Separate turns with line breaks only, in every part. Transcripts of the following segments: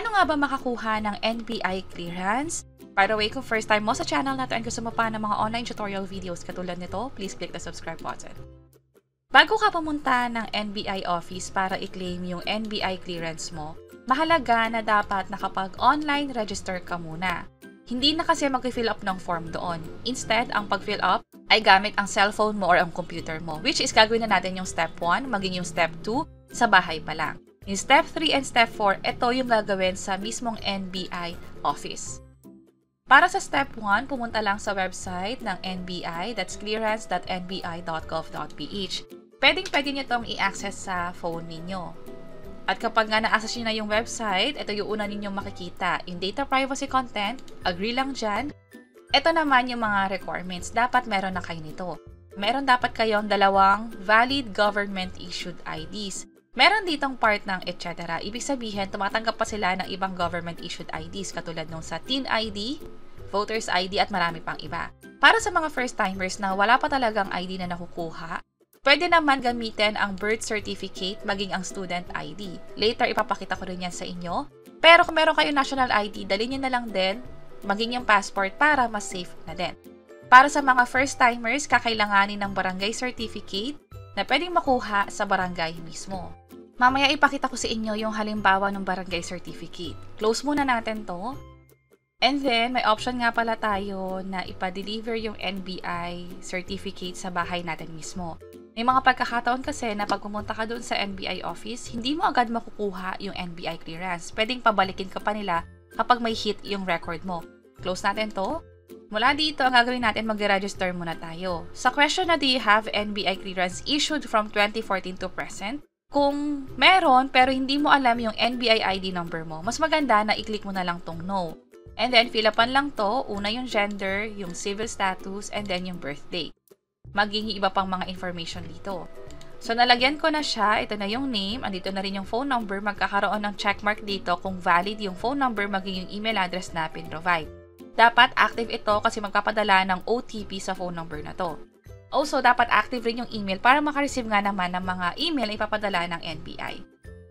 Paano nga ba makakuha ng NBI clearance? By the way, kung first time mo sa channel natin at gusto mo pa ng mga online tutorial videos katulad nito, please click the subscribe button. Bago ka pumunta ng NBI office para i-claim yung NBI clearance mo, mahalaga na dapat nakapag-online register ka muna. Hindi na kasi mag-fill up ng form doon. Instead, ang pag-fill up ay gamit ang cellphone mo or ang computer mo, which is gagawin na natin yung step 1, maging yung step 2 sa bahay pa lang. Yung step 3 and step 4, ito yung gagawin sa mismong NBI office. Para sa step 1, pumunta lang sa website ng NBI, that's clearance.nbi.gov.ph. Pwede nyo itong i-access sa phone ninyo. At kapag nga na-access nyo na yung website, ito yung una ninyong makikita. Yung data privacy content, agree lang dyan. Ito naman yung mga requirements. Dapat meron na kayo nito. Meron dapat kayong 2 valid government-issued IDs. Meron ditong part ng etc. Ibig sabihin, tumatanggap pa sila ng ibang government-issued IDs katulad nung sa Teen ID, Voters ID at marami pang iba. Para sa mga first-timers na wala pa talagang ID na nakukuha, pwede naman gamitin ang birth certificate maging ang student ID. Later, ipapakita ko rin yan sa inyo. Pero kung meron kayong national ID, dalhin nyo na lang din maging yung passport para mas safe na din. Para sa mga first-timers, kakailanganin ng barangay certificate na pwedeng makuha sa barangay mismo. Mamaya ipakita ko sa inyo yung halimbawa ng barangay certificate. Close muna natin to. And then, may option nga pala tayo na ipa-deliver yung NBI certificate sa bahay natin mismo. May mga pagkakataon kasi na pag pumunta ka doon sa NBI office, hindi mo agad makukuha yung NBI clearance. Pwedeng pabalikin ka pa nila kapag may hit yung record mo. Close natin to. Mula dito, ang gagawin natin, mag-register muna tayo. Sa question na do you have NBI clearance issued from 2014 to present? Kung meron pero hindi mo alam yung NBI ID number mo, mas maganda na i-click mo na lang tong no. And then, fill upan lang to. Una yung gender, yung civil status, and then yung birthday. Maging iba pang mga information dito. So, nalagyan ko na siya. Ito na yung name. Andito na rin yung phone number. Magkakaroon ng checkmark dito kung valid yung phone number maging yung email address na pin-provide. Dapat active ito kasi magpapadala ng OTP sa phone number na to. Also, dapat active rin yung email para makareceive nga naman ng mga email na ipapadala ng NBI.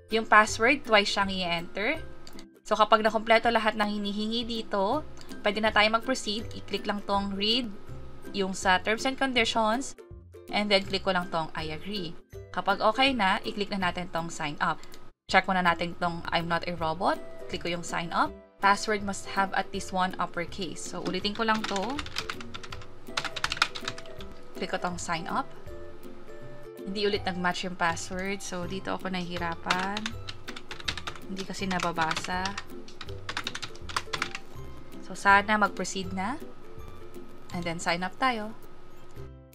Yung password, twice siyang i-enter. So, kapag nakompleto lahat ng hinihingi dito, pwede na tayo mag-proceed. I-click lang tong read, yung sa terms and conditions, and then click ko lang tong I agree. Kapag okay na, i-click na natin tong sign up. Check muna natin tong I'm not a robot. Click ko yung sign up. Password must have at least 1 uppercase. So, ulitin ko lang to. Click ko tong sign up. Hindi ulit nag-match yung password. So, dito ako nahihirapan. Hindi kasi nababasa. So, sana mag-proceed na. And then, sign up tayo.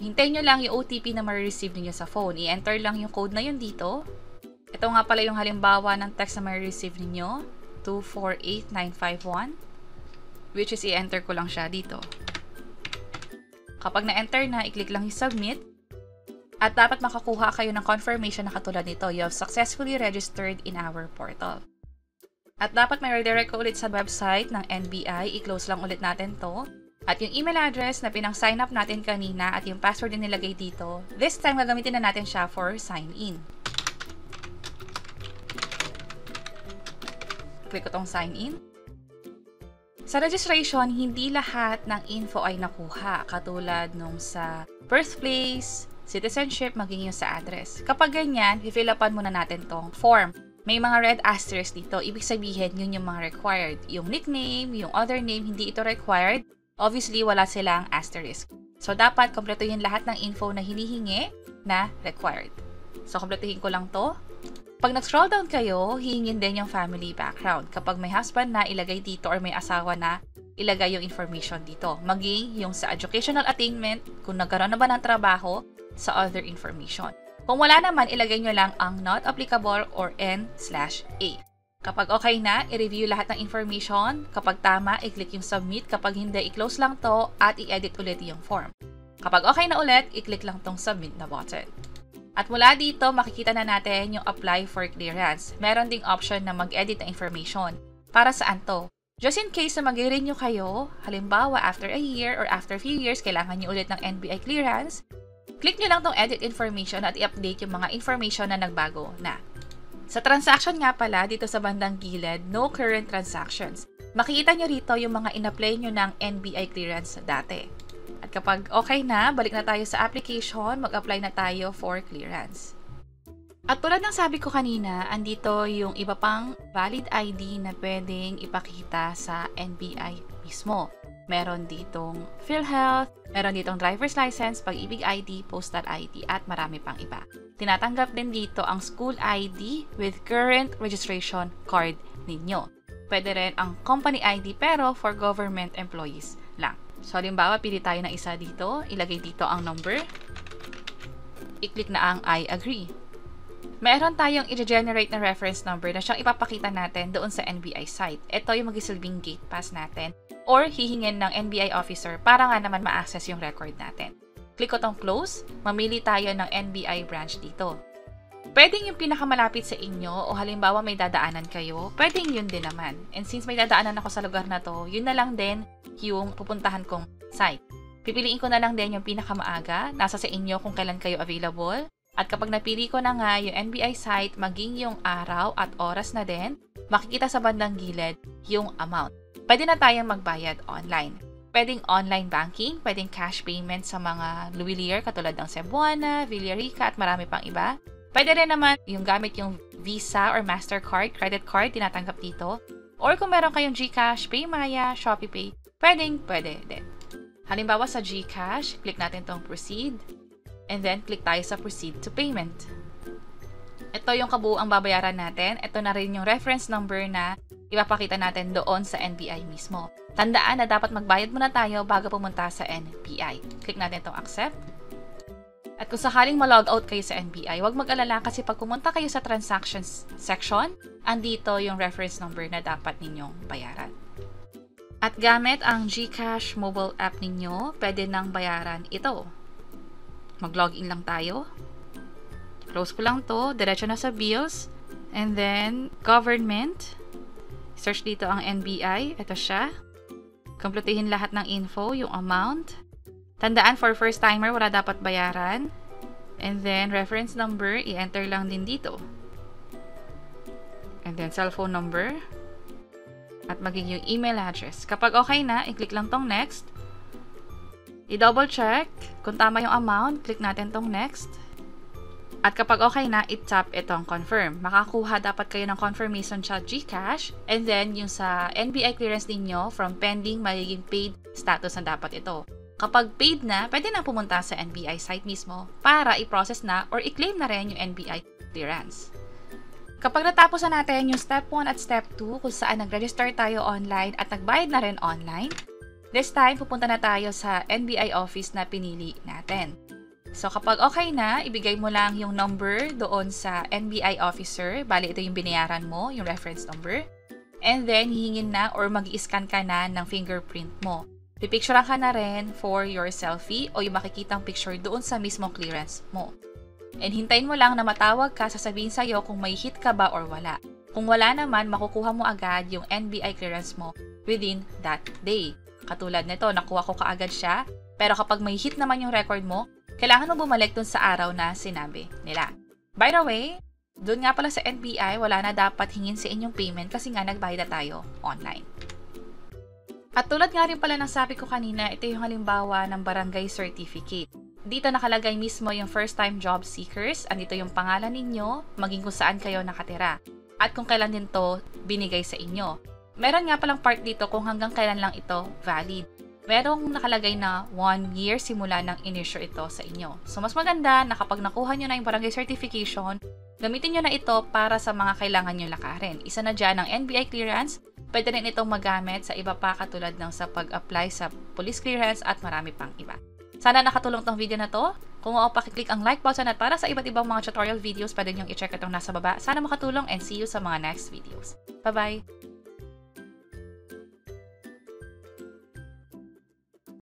Hintayin nyo lang yung OTP na ma-receive niyo sa phone. I-enter lang yung code na yun dito. Ito nga pala yung halimbawa ng text na ma-receive niyo. 248951. Which is, i-enter ko lang siya dito. Kapag na-enter na, i-click lang yung submit. At dapat makakuha kayo ng confirmation na katulad nito. You have successfully registered in our portal. At dapat may redirect ko ulit sa website ng NBI. I-close lang ulit natin to. At yung email address na pinang-sign up natin kanina at yung password na nilagay dito, this time gagamitin na natin siya for sign in. Click ko tong sign in. Sa registration, hindi lahat ng info ay nakuha, katulad nung sa birthplace, citizenship, maging yung sa address. Kapag ganyan, i-fill upan muna natin tong form. May mga red asterisk dito, ibig sabihin yun yung mga required. Yung nickname, yung other name, hindi ito required. Obviously, wala silang asterisk. So, dapat kompletuhin lahat ng info na hinihingi na required. So, kompletuhin ko lang to. Pag nag-scroll down kayo, hihingin din yung family background. Kapag may husband na, ilagay dito or may asawa na, ilagay yung information dito. Maging yung sa educational attainment, kung nagkaroon na ba ng trabaho, sa other information. Kung wala naman, ilagay nyo lang ang not applicable or N/A. Kapag okay na, i-review lahat ng information. Kapag tama, i-click yung submit. Kapag hindi, i-close lang to at i-edit ulit yung form. Kapag okay na ulit, i-click lang tong submit na button. At mula dito, makikita na natin yung apply for clearance. Meron ding option na mag-edit na information. Para saan to? Just in case na mag-renew kayo, halimbawa after a year or after few years, kailangan nyo ulit ng NBI clearance, click nyo lang tong edit information at i-update yung mga information na nagbago na. Sa transaction nga pala, dito sa bandang gilid, no current transactions. Makikita nyo rito yung mga in-apply nyo ng NBI clearance dati. At kapag okay na, balik na tayo sa application, mag-apply na tayo for clearance. At tulad ng sabi ko kanina, andito yung iba pang valid ID na pwedeng ipakita sa NBI mismo. Meron ditong PhilHealth, meron ditong driver's license, pag-ibig ID, postal ID, at marami pang iba. Tinatanggap din dito ang school ID with current registration card ninyo. Pwede rin ang company ID pero for government employees lang. So, halimbawa, pili tayo ng isa dito, ilagay dito ang number, i-click na ang I agree. Meron tayong i-generate na reference number na siyang ipapakita natin doon sa NBI site. Ito yung magisilbing gate pass natin or hihingin ng NBI officer para nga naman ma-access yung record natin. Click ko tong close, mamili tayo ng NBI branch dito. Pwedeng yung pinakamalapit sa inyo o halimbawa may dadaanan kayo, pwedeng yun din naman. And since may dadaanan ako sa lugar na to, yun na lang din yung pupuntahan kong site. Pipiliin ko na lang din yung pinakamaaga, nasa sa inyo kung kailan kayo available. At kapag napili ko na nga yung NBI site, maging yung araw at oras na din, makikita sa bandang gilid yung amount. Pwede na tayong magbayad online. Pwedeng online banking, pwedeng cash payment sa mga Luwilier katulad ng Cebuana, Villarica at marami pang iba. Pwede rin naman yung gamit yung Visa or Mastercard, credit card, tinatanggap dito. Or kung meron kayong GCash, PayMaya, ShopeePay, pwede din. Halimbawa sa GCash, click natin tong proceed. And then, click tayo sa proceed to payment. Ito yung kabuuang babayaran natin. Ito na rin yung reference number na ipapakita natin doon sa NBI mismo. Tandaan na dapat magbayad muna tayo bago pumunta sa NBI. Click natin itong accept. At kung sakaling ma-log out kayo sa NBI, huwag mag-alala kasi pag pumunta kayo sa transactions section, andito yung reference number na dapat ninyong bayaran. At gamit ang GCash mobile app ninyo, pwede nang bayaran ito. Mag-login lang tayo. Close ko lang to. Diretso na sa bills. And then, government. Search dito ang NBI. Ito siya. Kumpletuhin lahat ng info, yung amount. Tandaan, for first timer, wala dapat bayaran. And then, reference number, i-enter lang din dito. And then, cellphone number. At maging yung email address. Kapag okay na, i-click lang tong next. I-double check kung tama yung amount, click natin tong next. At kapag okay na, i-tap itong confirm. Makakuha dapat kayo ng confirmation sa GCash and then yung sa NBI clearance ninyo from pending magiging paid status na dapat ito. Kapag paid na, pwede na pumunta sa NBI site mismo para i-process na or i-claim na rin yung NBI clearance. Kapag natapos na natin yung step 1 at step 2 kung saan nag-register tayo online at nagbayad na rin online, this time, pupunta na tayo sa NBI office na pinili natin. So, kapag okay na, ibigay mo lang yung number doon sa NBI officer. Bali, ito yung binayaran mo, yung reference number. And then, hihingin na or mag-i-scan ka na ng fingerprint mo. Pipicturean ka na rin for your selfie o yung makikitang picture doon sa mismong clearance mo. And hintayin mo lang na matawag ka, sasabihin sa'yo kung may hit ka ba or wala. Kung wala naman, makukuha mo agad yung NBI clearance mo within that day. Katulad nito, nakuha ko kaagad siya. Pero kapag may hit naman yung record mo, kailangan mo bumalik dun sa araw na sinabi nila. By the way, dun nga pala sa NBI, wala na dapat hingin sa inyong payment kasi nga nagbayad na tayo online. At tulad nga rin pala ng sabi ko kanina, ito yung halimbawa ng barangay certificate. Dito nakalagay mismo yung first time job seekers. Andito yung pangalan ninyo, maging kung saan kayo nakatira. At kung kailan din to binigay sa inyo. Meron nga palang part dito kung hanggang kailan lang ito valid. Merong nakalagay na 1 year simula nang in-issue ito sa inyo. So, mas maganda na kapag nakuha nyo na yung barangay certification, gamitin nyo na ito para sa mga kailangan nyo lakarin. Isa na dyan ang NBI clearance, pwede rin itong magamit sa iba pa katulad ng sa pag-apply sa police clearance at marami pang iba. Sana nakatulong tong video na to. Kung oo, pakiclick ang like button at para sa iba't ibang mga tutorial videos, pwede nyo i-check itong nasa baba. Sana makatulong and see you sa mga next videos. Bye-bye!